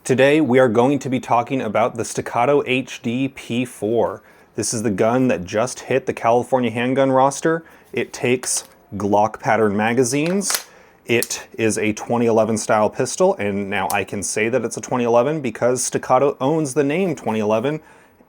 Today we are going to be talking about the Staccato HD P4. This is the gun that just hit the California handgun roster. It takes Glock pattern magazines. It is a 2011 style pistol, and now I can say that it's a 2011 because Staccato owns the name 2011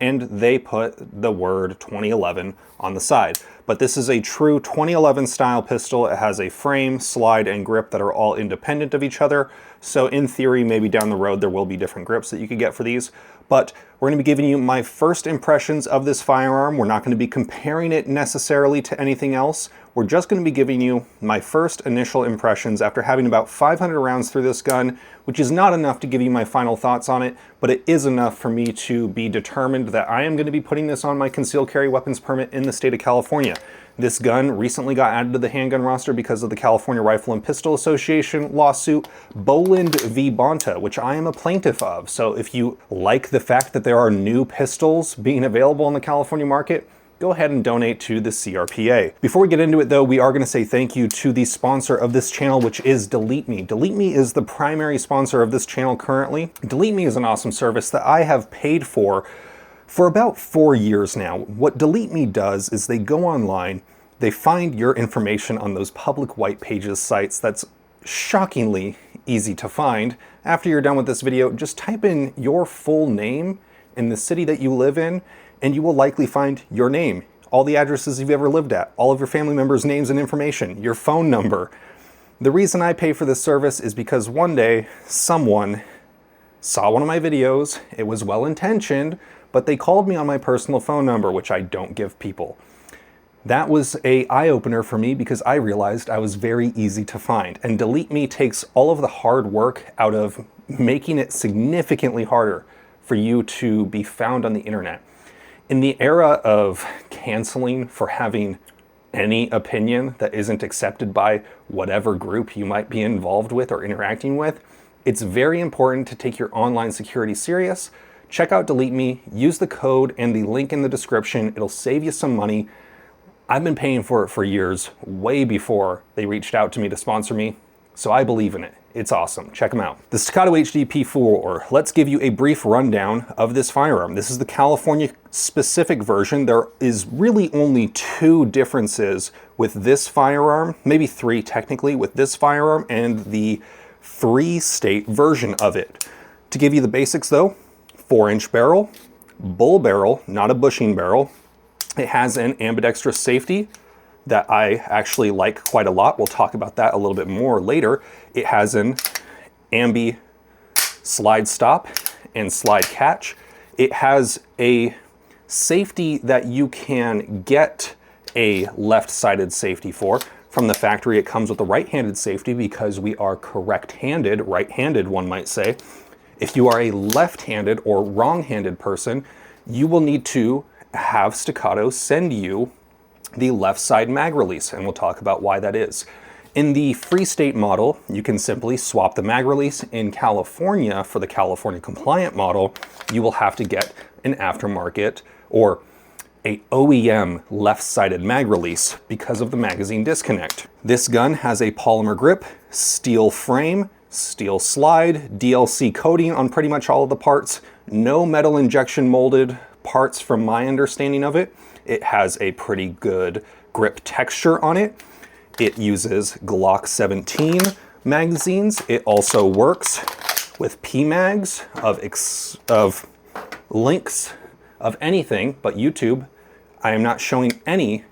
and they put the word 2011 on the side. But this is a true 2011 style pistol. It has a frame, slide, and grip that are all independent of each other. So in theory, maybe down the road, there will be different grips that you could get for these. But we're gonna be giving you my first impressions of this firearm. We're not gonna be comparing it necessarily to anything else. We're just gonna be giving you my first initial impressions after having about 500 rounds through this gun, which is not enough to give you my final thoughts on it, but it is enough for me to be determined that I am gonna be putting this on my concealed carry weapons permit in the state of California. This gun recently got added to the handgun roster because of the California Rifle and Pistol Association lawsuit, Boland v. Bonta, which I am a plaintiff of. So if you like the fact that there are new pistols being available on the California market, go ahead and donate to the CRPA. Before we get into it though, we are gonna say thank you to the sponsor of this channel, which is Delete Me. Delete Me is the primary sponsor of this channel currently. Delete Me is an awesome service that I have paid for about 4 years now. What Delete Me does is they go online, they find your information on those public white pages sites that's shockingly easy to find. After you're done with this video, just type in your full name in the city that you live in, and you will likely find your name, all the addresses you've ever lived at, all of your family members' names and information, your phone number. The reason I pay for this service is because one day someone saw one of my videos, it was well-intentioned, but they called me on my personal phone number, which I don't give people. That was an eye-opener for me because I realized I was very easy to find. And Delete Me takes all of the hard work out of making it significantly harder for you to be found on the internet. In the era of canceling for having any opinion that isn't accepted by whatever group you might be involved with or interacting with, it's very important to take your online security serious. Check out Delete Me, use the code and the link in the description. It'll save you some money. I've been paying for it for years, way before they reached out to me to sponsor me, so I believe in it. It's awesome. Check them out. The Staccato HD P4, let's give you a brief rundown of this firearm. This is the California specific version. There is really only two differences with this firearm, maybe three technically, with this firearm and the free state version of it. To give you the basics though, 4-inch barrel, bull barrel, not a bushing barrel. It has an ambidextrous safety that I actually like quite a lot. We'll talk about that a little bit more later. It has an ambi slide stop and slide catch. It has a safety that you can get a left-sided safety for. From the factory, it comes with a right-handed safety because we are correct-handed, right-handed one might say. If you are a left-handed or wrong-handed person, you will need to have Staccato send you the left side mag release, and we'll talk about why that is. In the free state model, you can simply swap the mag release. In California, for the California compliant model, you will have to get an aftermarket or a OEM left-sided mag release because of the magazine disconnect. This gun has a polymer grip, steel frame, steel slide, DLC coating on pretty much all of the parts, no metal injection molded parts from my understanding of it. It has a pretty good grip texture on it. It uses Glock 17 magazines. It also works with PMags of links of anything but YouTube. I am not showing any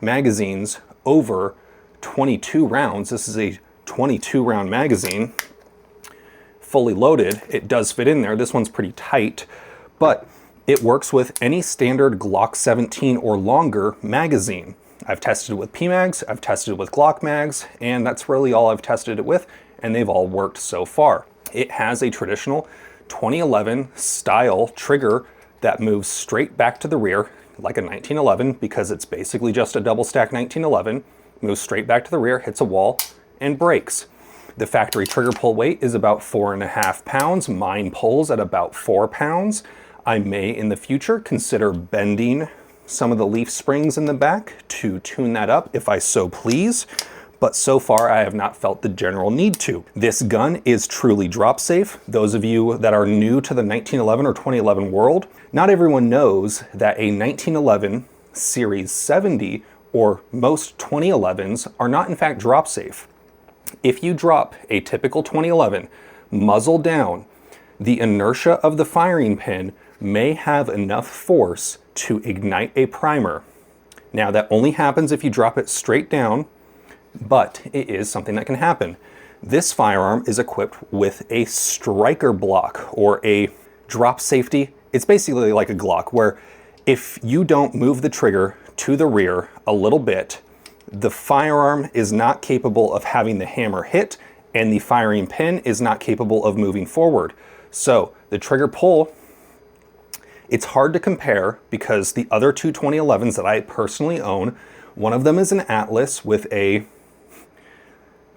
magazines over 22 rounds. This is a 22 round magazine, fully loaded. It does fit in there. This one's pretty tight, but it works with any standard Glock 17 or longer magazine. I've tested it with PMags, I've tested it with Glock mags, and that's really all I've tested it with, and they've all worked so far. It has a traditional 2011 style trigger that moves straight back to the rear, like a 1911, because it's basically just a double stack 1911, moves straight back to the rear, hits a wall, and breaks. The factory trigger pull weight is about 4.5 pounds. Mine pulls at about 4 pounds. I may in the future consider bending some of the leaf springs in the back to tune that up if I so please. but so far I have not felt the general need to. This gun is truly drop safe. Those of you that are new to the 1911 or 2011 world, not everyone knows that a 1911 Series 70 or most 2011s are not in fact drop safe. If you drop a typical 2011 muzzle down, the inertia of the firing pin may have enough force to ignite a primer. Now that only happens if you drop it straight down, but it is something that can happen. This firearm is equipped with a striker block or a drop safety. It's basically like a Glock where if you don't move the trigger to the rear a little bit, the firearm is not capable of having the hammer hit and the firing pin is not capable of moving forward. So the trigger pull, it's hard to compare because the other two 2011s that I personally own, one of them is an Atlas with a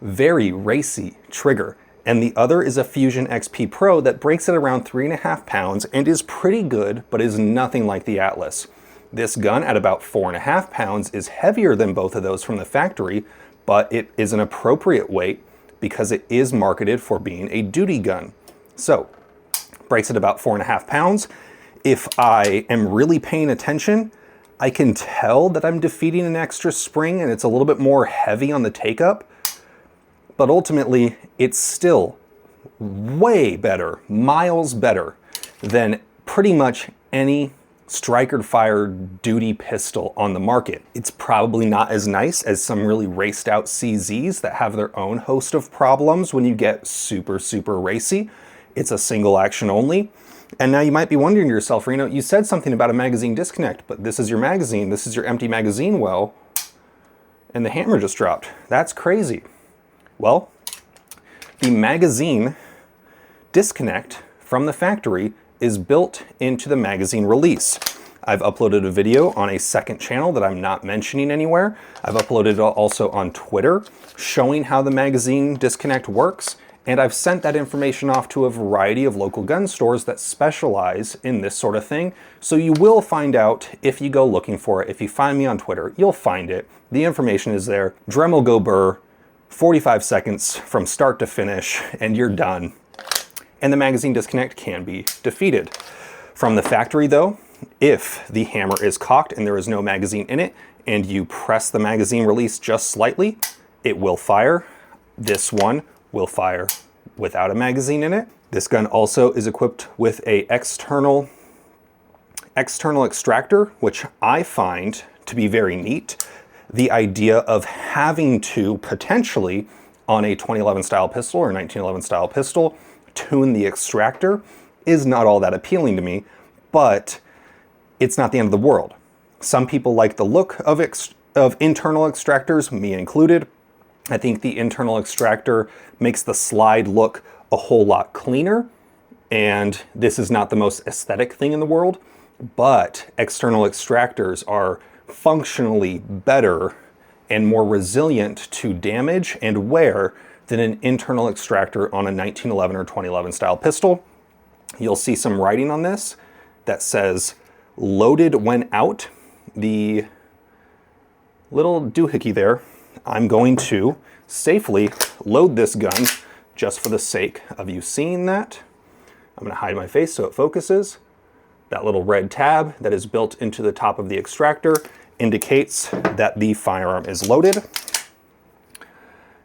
very racy trigger, and the other is a Fusion XP Pro that breaks at around 3.5 pounds and is pretty good, but is nothing like the Atlas. This gun at about 4.5 pounds is heavier than both of those from the factory, but it is an appropriate weight because it is marketed for being a duty gun. So, breaks at about 4.5 pounds. If I am really paying attention, I can tell that I'm defeating an extra spring and it's a little bit more heavy on the take-up, but ultimately it's still way better, miles better than pretty much any striker fired duty pistol on the market. It's probably not as nice as some really raced out CZs that have their own host of problems when you get super racy. It's a single action only. And now you might be wondering to yourself, Reno, you said something about a magazine disconnect, but this is your magazine, this is your empty magazine well, and the hammer just dropped. That's crazy. Well, the magazine disconnect from the factory is built into the magazine release. I've uploaded a video on a second channel that I'm not mentioning anywhere. I've uploaded it also on Twitter showing how the magazine disconnect works, and I've sent that information off to a variety of local gun stores that specialize in this sort of thing. So you will find out if you go looking for it. If you find me on Twitter, you'll find it. The information is there. Dremel go burr, 45 seconds from start to finish, and you're done. And the magazine disconnect can be defeated. From the factory though, if the hammer is cocked and there is no magazine in it, and you press the magazine release just slightly, it will fire. This one will fire without a magazine in it. This gun also is equipped with a external extractor, which I find to be very neat. The idea of having to potentially, on a 2011 style pistol or 1911 style pistol, tune the extractor is not all that appealing to me, but it's not the end of the world. Some people like the look of internal extractors, me included. I think the internal extractor makes the slide look a whole lot cleaner, and this is not the most aesthetic thing in the world, but external extractors are functionally better and more resilient to damage and wear than an internal extractor on a 1911 or 2011 style pistol. You'll see some writing on this that says loaded when out. The little doohickey there, I'm going to safely load this gun just for the sake of you seeing that. I'm going to hide my face so it focuses. That little red tab that is built into the top of the extractor indicates that the firearm is loaded.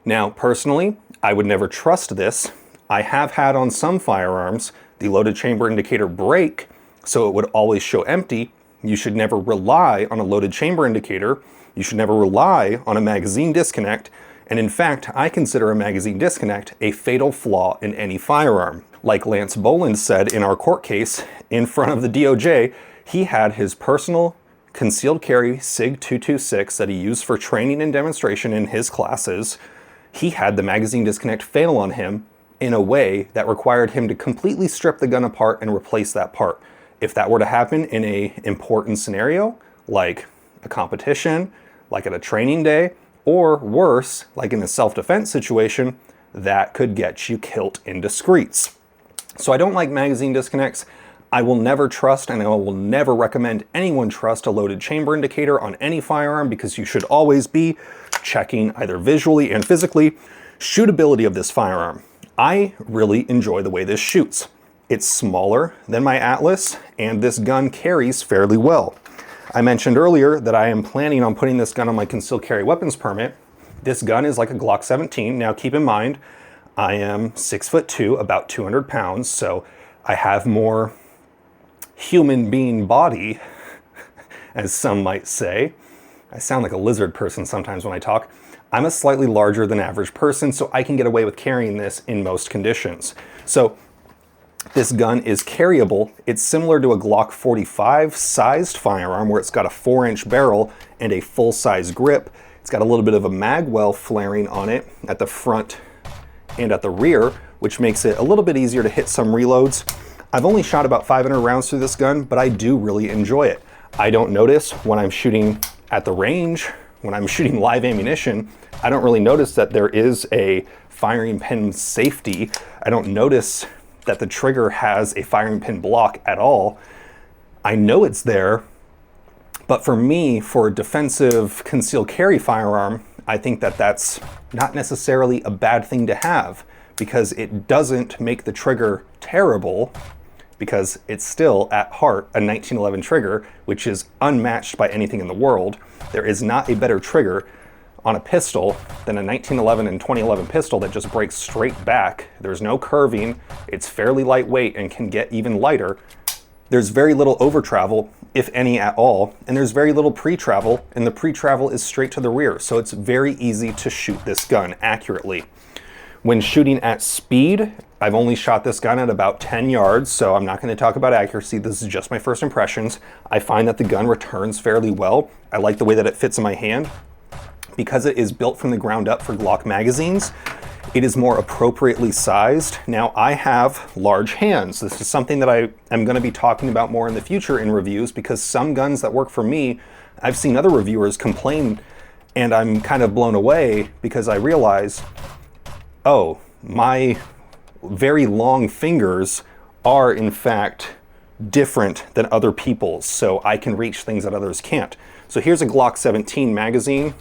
Now, personally, I would never trust this. I have had on some firearms the loaded chamber indicator break, so it would always show empty. You should never rely on a loaded chamber indicator. You should never rely on a magazine disconnect. And in fact, I consider a magazine disconnect a fatal flaw in any firearm. Like Lance Boland said in our court case in front of the DOJ, he had his personal concealed carry SIG 226 that he used for training and demonstration in his classes. He had the magazine disconnect fail on him in a way that required him to completely strip the gun apart and replace that part. If that were to happen in an important scenario, like a competition, like at a training day, or worse, like in a self-defense situation, that could get you killed in discreets. So I don't like magazine disconnects. I will never trust, and I will never recommend anyone trust a loaded chamber indicator on any firearm, because you should always be checking either visually and physically shootability of this firearm. I really enjoy the way this shoots. It's smaller than my Atlas, and this gun carries fairly well. I mentioned earlier that I am planning on putting this gun on my concealed carry weapons permit. This gun is like a Glock 17. Now keep in mind, I am 6'2", about 200 pounds, so I have more human being body, as some might say. I sound like a lizard person sometimes when I talk. I'm a slightly larger than average person, so I can get away with carrying this in most conditions. So this gun is carryable. It's similar to a Glock 45 sized firearm where it's got a 4-inch barrel and a full-size grip. It's got a little bit of a mag well flaring on it at the front and at the rear, which makes it a little bit easier to hit some reloads. I've only shot about 500 rounds through this gun, but I do really enjoy it. I don't notice when I'm shooting at the range, when I'm shooting live ammunition, I don't really notice that there is a firing pin safety. I don't notice that the trigger has a firing pin block at all. I know it's there, but for me, for a defensive concealed carry firearm, I think that that's not necessarily a bad thing to have because it doesn't make the trigger terrible because it's still at heart a 1911 trigger, which is unmatched by anything in the world. There is not a better trigger on a pistol than a 1911 and 2011 pistol that just breaks straight back. There's no curving, it's fairly lightweight and can get even lighter. There's very little over travel, if any at all, and there's very little pre-travel, and the pre-travel is straight to the rear, so it's very easy to shoot this gun accurately. When shooting at speed, I've only shot this gun at about 10 yards, so I'm not going to talk about accuracy. This is just my first impressions. I find that the gun returns fairly well. I like the way that it fits in my hand. Because it is built from the ground up for Glock magazines, it is more appropriately sized. Now, I have large hands. This is something that I am going to be talking about more in the future in reviews because some guns that work for me, I've seen other reviewers complain, and I'm kind of blown away because I realize, oh, my very long fingers are in fact different than other people's, so I can reach things that others can't. So here's a Glock 17 magazine.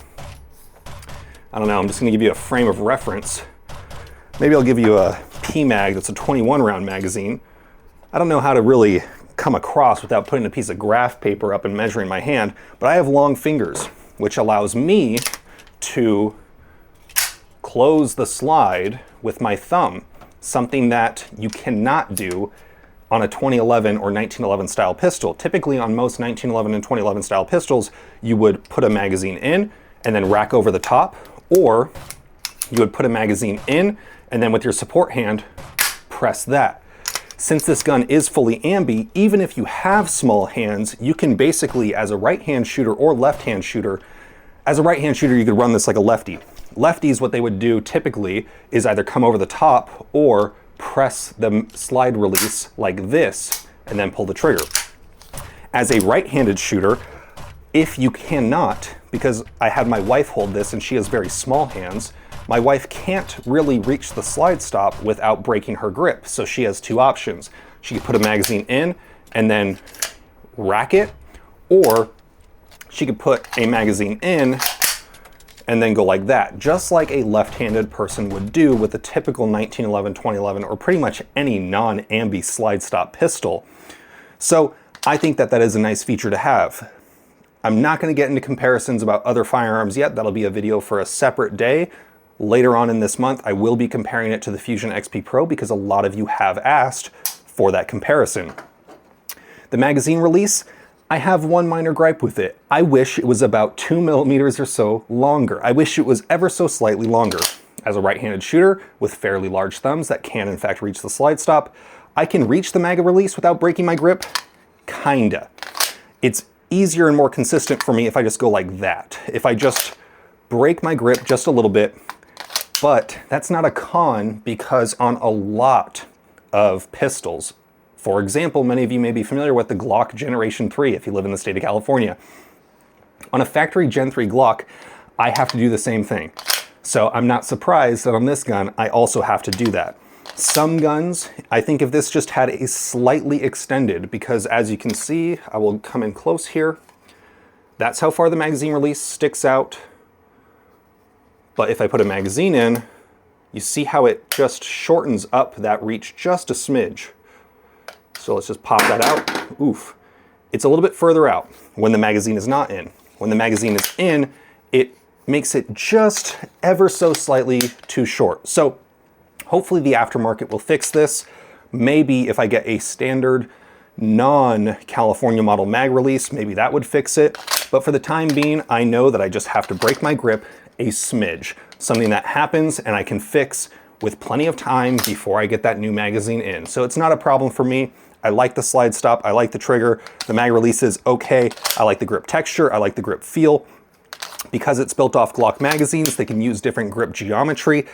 I don't know, I'm just gonna give you a frame of reference. Maybe I'll give you a PMag that's a 21 round magazine. I don't know how to really come across without putting a piece of graph paper up and measuring my hand, but I have long fingers, which allows me to close the slide with my thumb, something that you cannot do on a 2011 or 1911 style pistol. Typically on most 1911 and 2011 style pistols, you would put a magazine in and then rack over the top, or you would put a magazine in and then with your support hand, press that. Since this gun is fully ambi, even if you have small hands, you can basically, as a right-hand shooter or left-hand shooter, as a right-hand shooter, you could run this like a lefty. Lefties, what they would do typically is either come over the top or press the slide release like this and then pull the trigger. As a right-handed shooter, if you cannot, because I had my wife hold this and she has very small hands, my wife can't really reach the slide stop without breaking her grip. So she has two options. She could put a magazine in and then rack it, or she could put a magazine in and then go like that, just like a left-handed person would do with a typical 1911, 2011, or pretty much any non-ambi slide stop pistol. So I think that that is a nice feature to have. I'm not going to get into comparisons about other firearms yet. That'll be a video for a separate day. Later on in this month, I will be comparing it to the Fusion XP Pro because a lot of you have asked for that comparison. The magazine release, I have one minor gripe with it. I wish it was about 2 millimeters or so longer. I wish it was ever so slightly longer. As a right-handed shooter with fairly large thumbs that can in fact reach the slide stop, I can reach the mag release without breaking my grip, kinda. It's easier and more consistent for me if I just go like that. If I just break my grip just a little bit, but that's not a con because on a lot of pistols, for example, many of you may be familiar with the Glock Generation 3 if you live in the state of California. On a factory Gen 3 Glock, I have to do the same thing. So I'm not surprised that on this gun, I also have to do that. Some guns, I think if this just had a slightly extended, because as you can see, I will come in close here. That's how far the magazine release sticks out. But if I put a magazine in, you see how it just shortens up that reach just a smidge. So let's just pop that out. Oof. It's a little bit further out when the magazine is not in. When the magazine is in, it makes it just ever so slightly too short. So hopefully the aftermarket will fix this. Maybe if I get a standard non-California model mag release, maybe that would fix it. But for the time being, I know that I just have to break my grip a smidge, something that happens and I can fix with plenty of time before I get that new magazine in. So it's not a problem for me. I like the slide stop, I like the trigger, the mag release is okay, I like the grip texture, I like the grip feel. Because it's built off Glock magazines, they can use different grip geometry.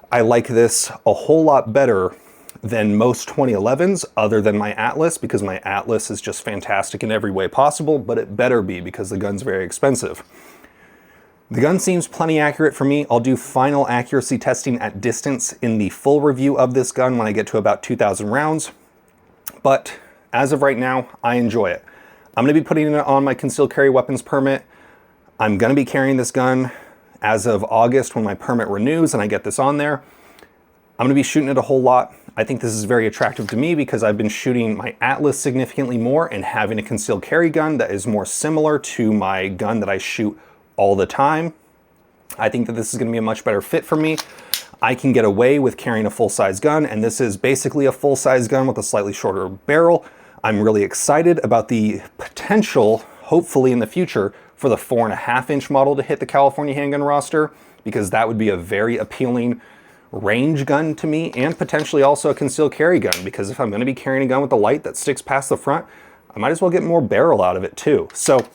I like this a whole lot better than most 2011s, other than my Atlas, because my Atlas is just fantastic in every way possible, but it better be because the gun's very expensive. The gun seems plenty accurate for me. I'll do final accuracy testing at distance in the full review of this gun when I get to about 2,000 rounds. But as of right now, I enjoy it. I'm going to be putting it on my concealed carry weapons permit. I'm going to be carrying this gun as of August when my permit renews and I get this on there. I'm going to be shooting it a whole lot. I think this is very attractive to me because I've been shooting my Atlas significantly more and having a concealed carry gun that is more similar to my gun that I shoot all the time. I think that this is going to be a much better fit for me. I can get away with carrying a full-size gun, and this is basically a full-size gun with a slightly shorter barrel. I'm really excited about the potential, hopefully in the future, for the 4.5-inch model to hit the California handgun roster, because that would be a very appealing range gun to me, and potentially also a concealed carry gun, because if I'm going to be carrying a gun with a light that sticks past the front, I might as well get more barrel out of it too. So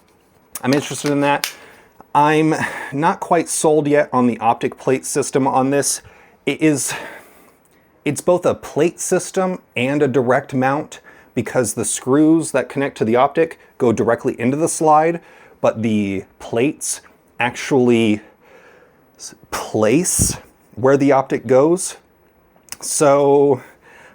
I'm interested in that. I'm not quite sold yet on the optic plate system on this. It's both a plate system and a direct mount, because the screws that connect to the optic go directly into the slide, but the plates actually place where the optic goes. So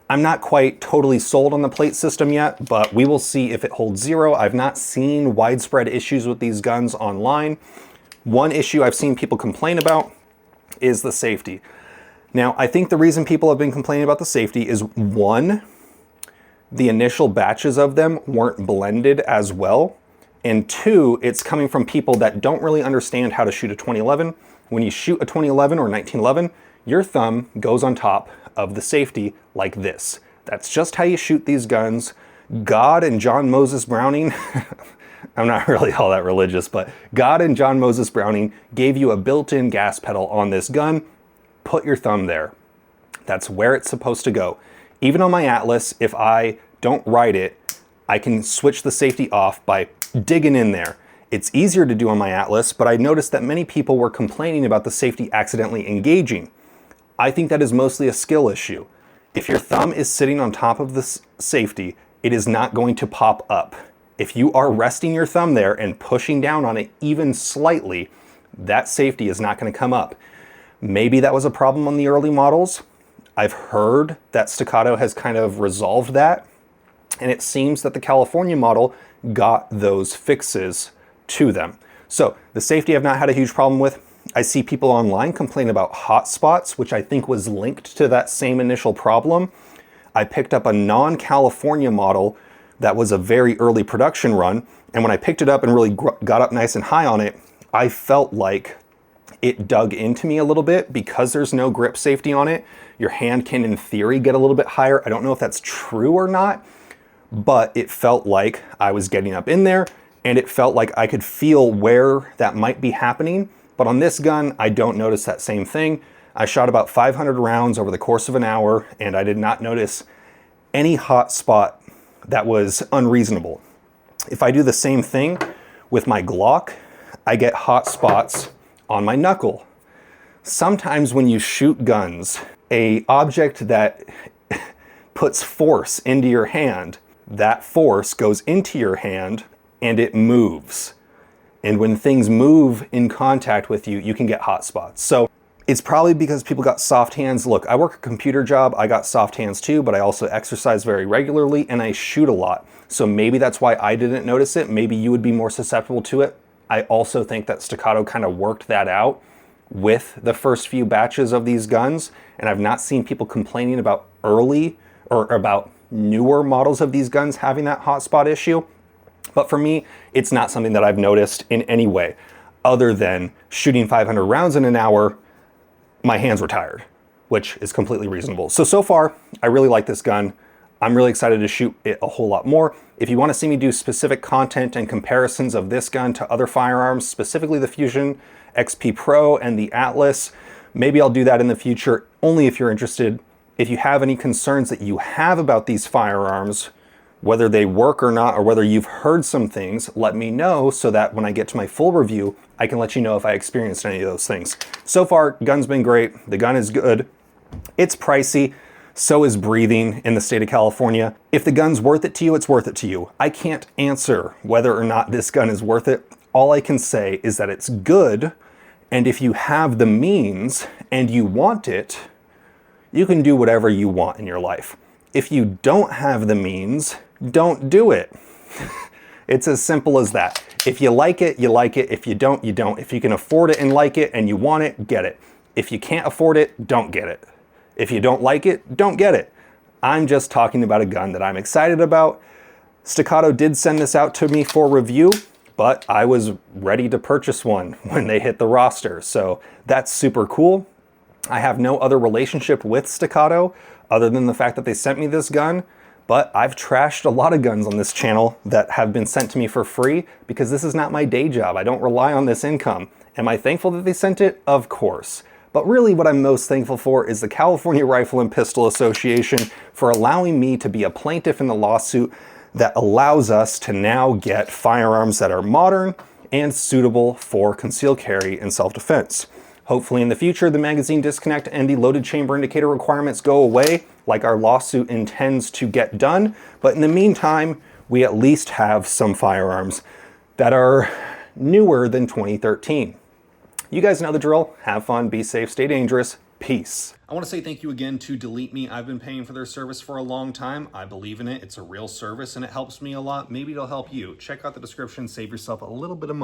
I'm not quite totally sold on the plate system yet, but we will see if it holds zero. I've not seen widespread issues with these guns online. One issue I've seen people complain about is the safety. Now, I think the reason people have been complaining about the safety is, one, the initial batches of them weren't blended as well. And two, it's coming from people that don't really understand how to shoot a 2011. When you shoot a 2011 or 1911, your thumb goes on top of the safety like this. That's just how you shoot these guns. God and John Moses Browning, I'm not really all that religious, but God and John Moses Browning gave you a built-in gas pedal on this gun. Put your thumb there. That's where it's supposed to go. Even on my Atlas, if I don't ride it, I can switch the safety off by digging in there. It's easier to do on my Atlas, but I noticed that many people were complaining about the safety accidentally engaging. I think that is mostly a skill issue. If your thumb is sitting on top of the safety, it is not going to pop up. If you are resting your thumb there and pushing down on it even slightly, that safety is not going to come up. Maybe that was a problem on the early models. I've heard that Staccato has kind of resolved that, and it seems that the California model got those fixes to them. So the safety I've not had a huge problem with. I see people online complain about hot spots, which I think was linked to that same initial problem. I picked up a non-California model that was a very early production run, and when I picked it up and really got up nice and high on it, I felt like it dug into me a little bit. Because there's no grip safety on it, your hand can in theory get a little bit higher. I don't know if that's true or not, but it felt like I was getting up in there, and it felt like I could feel where that might be happening. But on this gun, I don't notice that same thing. I shot about 500 rounds over the course of an hour, and I did not notice any hot spot that was unreasonable. If I do the same thing with my Glock, I get hot spots on my knuckle. Sometimes when you shoot guns, an object that puts force into your hand, that force goes into your hand and it moves. And when things move in contact with you, you can get hot spots. So it's probably because people got soft hands. Look, I work a computer job. I got soft hands too, but I also exercise very regularly and I shoot a lot. So maybe that's why I didn't notice it. Maybe you would be more susceptible to it. I also think that Staccato kind of worked that out with the first few batches of these guns, and I've not seen people complaining about early or about newer models of these guns having that hotspot issue. But for me, it's not something that I've noticed in any way other than shooting 500 rounds in an hour, my hands were tired, which is completely reasonable. So far, I really like this gun. I'm really excited to shoot it a whole lot more. If you want to see me do specific content and comparisons of this gun to other firearms, specifically the Fusion XP Pro and the Atlas, maybe I'll do that in the future, only if you're interested. If you have any concerns that you have about these firearms, whether they work or not, or whether you've heard some things, let me know so that when I get to my full review, I can let you know if I experienced any of those things. So far, gun's been great. The gun is good. It's pricey. So is breathing in the state of California. If the gun's worth it to you, it's worth it to you. I can't answer whether or not this gun is worth it. All I can say is that it's good, and if you have the means and you want it, you can do whatever you want in your life. If you don't have the means, don't do it. It's as simple as that. If you like it, you like it. If you don't, you don't. If you can afford it and like it and you want it, get it. If you can't afford it, don't get it. If you don't like it, don't get it. I'm just talking about a gun that I'm excited about. Staccato did send this out to me for review, but I was ready to purchase one when they hit the roster. So that's super cool. I have no other relationship with Staccato other than the fact that they sent me this gun, but I've trashed a lot of guns on this channel that have been sent to me for free because this is not my day job. I don't rely on this income. Am I thankful that they sent it? Of course. But really what I'm most thankful for is the California Rifle and Pistol Association for allowing me to be a plaintiff in the lawsuit that allows us to now get firearms that are modern and suitable for concealed carry and self-defense. Hopefully in the future, the magazine disconnect and the loaded chamber indicator requirements go away, like our lawsuit intends to get done. But in the meantime, we at least have some firearms that are newer than 2013. You guys know the drill. Have fun, be safe, stay dangerous. Peace. I want to say thank you again to Delete Me. I've been paying for their service for a long time. I believe in it. It's a real service and it helps me a lot. Maybe it'll help you. Check out the description, save yourself a little bit of money.